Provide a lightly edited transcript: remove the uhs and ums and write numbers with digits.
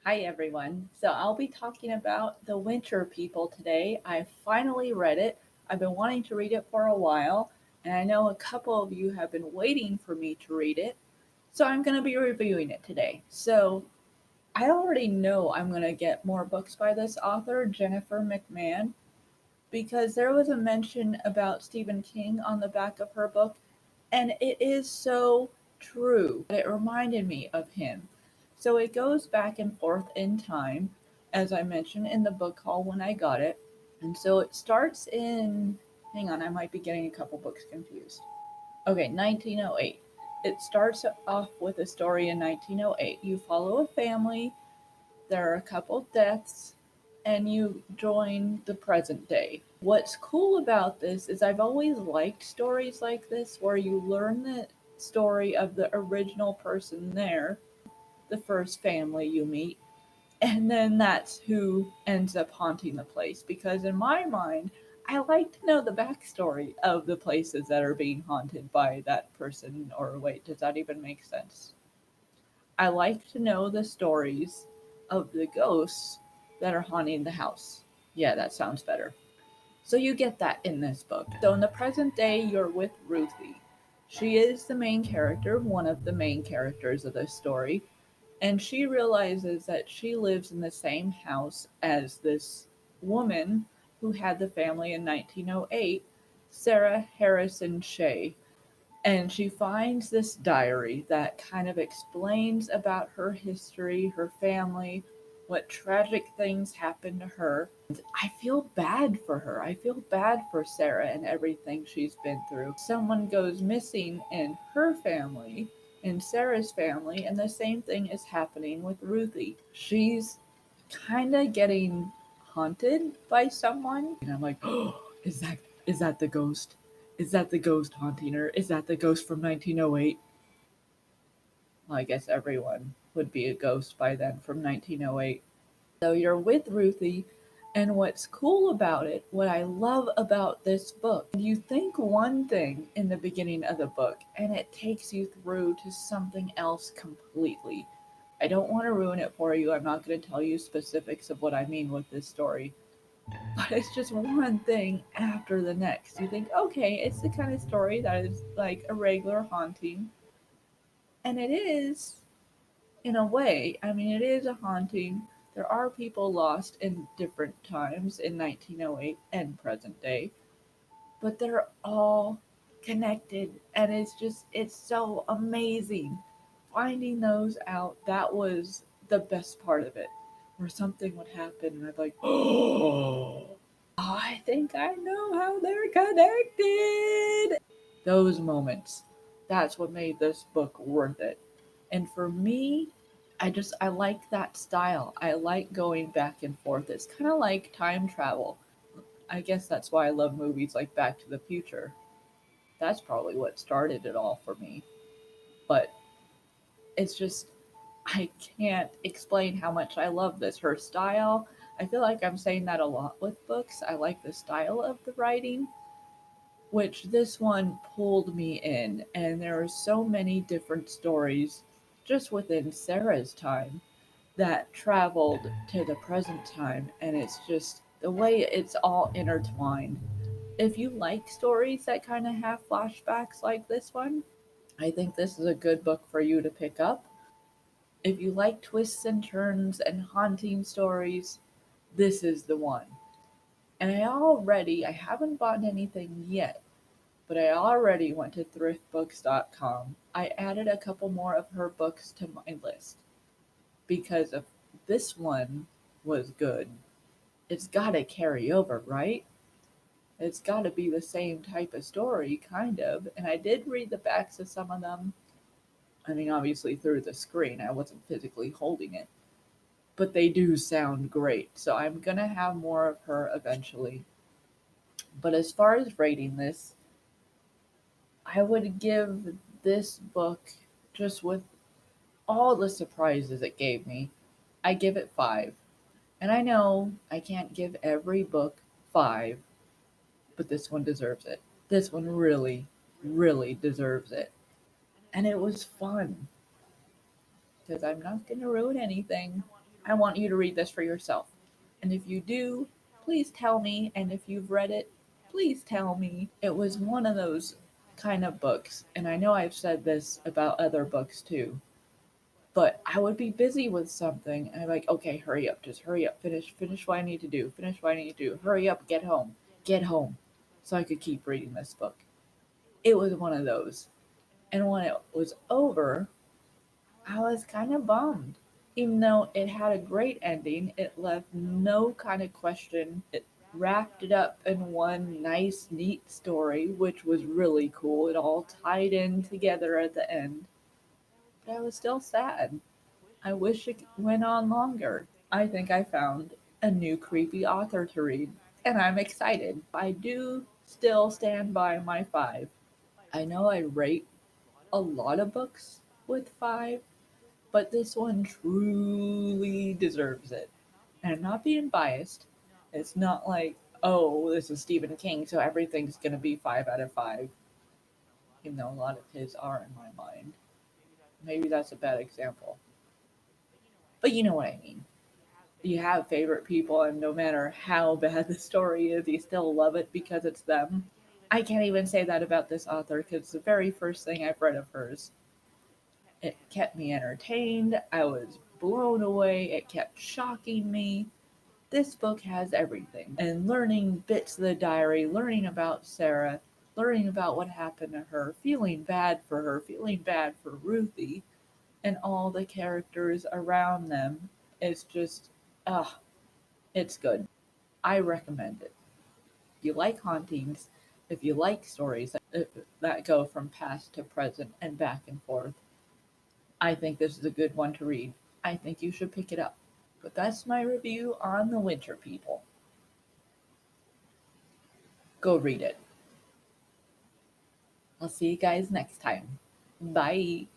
Hi everyone. So I'll be talking about The Winter People today. I finally read it. I've been wanting to read it for a while, and I know a couple of you have been waiting for me to read it. So I'm going to be reviewing it today. So I already know I'm going to get more books by this author, Jennifer McMahon, because there was a mention about Stephen King on the back of her book, and it is so true. It reminded me of him. So it goes back and forth in time, as I mentioned in the book haul when I got it. And so it starts in, hang on, I might be getting a couple books confused. Okay, 1908. It starts off with a story in 1908. You follow a family, there are a couple deaths, and you join the present day. What's cool about this is I've always liked stories like this where you learn the story of the original person there, the first family you meet, and then that's who ends up haunting the place. Because in my mind, I like to know the backstory of the places that are being haunted by that person. Or wait, does that even make sense? I like to know the stories of the ghosts that are haunting the house. Yeah, that sounds better. So you get that in this book. So in the present day, you're with Ruthie. She is the main character, one of the main characters of this story, and she realizes that she lives in the same house as this woman who had the family in 1908, Sarah Harrison Shea. And she finds this diary that kind of explains about her history, her family, what tragic things happened to her. And I feel bad for her. I feel bad for Sarah and everything she's been through. Someone goes missing in her family, in Sarah's family, and the same thing is happening with Ruthie. She's kind of getting haunted by someone. And I'm like, oh, is that the ghost? Is that the ghost haunting her? Is that the ghost from 1908? Well, I guess everyone would be a ghost by then from 1908. So you're with Ruthie, and what's cool about it, what I love about this book, you think one thing in the beginning of the book, and it takes you through to something else completely. I don't want to ruin it for you. I'm not going to tell you specifics of what I mean with this story, but it's just one thing after the next. You think, okay, it's the kind of story that is like a regular haunting. And it is, in a way. I mean, it is a haunting. There are people lost in different times in 1908 and present day, but they're all connected. And it's so amazing. Finding those out, that was the best part of it. Where something would happen, and I'd be like, oh, I think I know how they're connected. Those moments, that's what made this book worth it. And for me, I like that style. I like going back and forth. It's kind of like time travel. I guess that's why I love movies like Back to the Future. That's probably what started it all for me. But it's just I can't explain how much I love this. Her style, I feel like I'm saying that a lot with books. I like the style of the writing, which this one pulled me in. And there are so many different stories just within Sarah's time that traveled to the present time. And it's just the way it's all intertwined. If you like stories that kind of have flashbacks like this one, I think this is a good book for you to pick up. If you like twists and turns and haunting stories, this is the one. And I haven't bought anything yet, but I already went to thriftbooks.com. I added a couple more of her books to my list because if this one was good, it's got to carry over, right? It's got to be the same type of story, kind of. And I did read the backs of some of them. I mean, obviously through the screen, I wasn't physically holding it, but they do sound great. So I'm gonna have more of her eventually. But as far as rating this, I would give this book, just with all the surprises it gave me, I give it 5. And I know I can't give every book 5, but this one deserves it. This one really, really deserves it. And it was fun because I'm not going to ruin anything. I want you to read this for yourself. And if you do, please tell me. And if you've read it, please tell me. It was one of those kind of books. And I know I've said this about other books too. But I would be busy with something and I'm like, okay, hurry up, just hurry up, finish what I need to do, finish what I need to do, hurry up, get home. So I could keep reading this book. It was one of those. And when it was over, I was kind of bummed. Even though it had a great ending, it left no kind of question. It wrapped it up in one nice, neat story, which was really cool. It all tied in together at the end. But I was still sad. I wish it went on longer. I think I found a new creepy author to read, and I'm excited. I do still stand by my 5. I know I rate a lot of books with 5, but this one truly deserves it. And I'm not being biased. It's not like, oh, this is Stephen King, so everything's going to be 5 out of 5, even though a lot of his are in my mind. Maybe that's a bad example. But you know what I mean. You have favorite people, and no matter how bad the story is, you still love it because it's them. I can't even say that about this author because it's the very first thing I've read of hers. It kept me entertained. I was blown away. It kept shocking me. This book has everything. And learning bits of the diary, learning about Sarah, learning about what happened to her, feeling bad for her, feeling bad for Ruthie, and all the characters around them. It's just, ah, it's good. I recommend it. If you like hauntings, if you like stories that go from past to present and back and forth, I think this is a good one to read. I think you should pick it up. But that's my review on The Winter People. Go read it. I'll see you guys next time. Bye.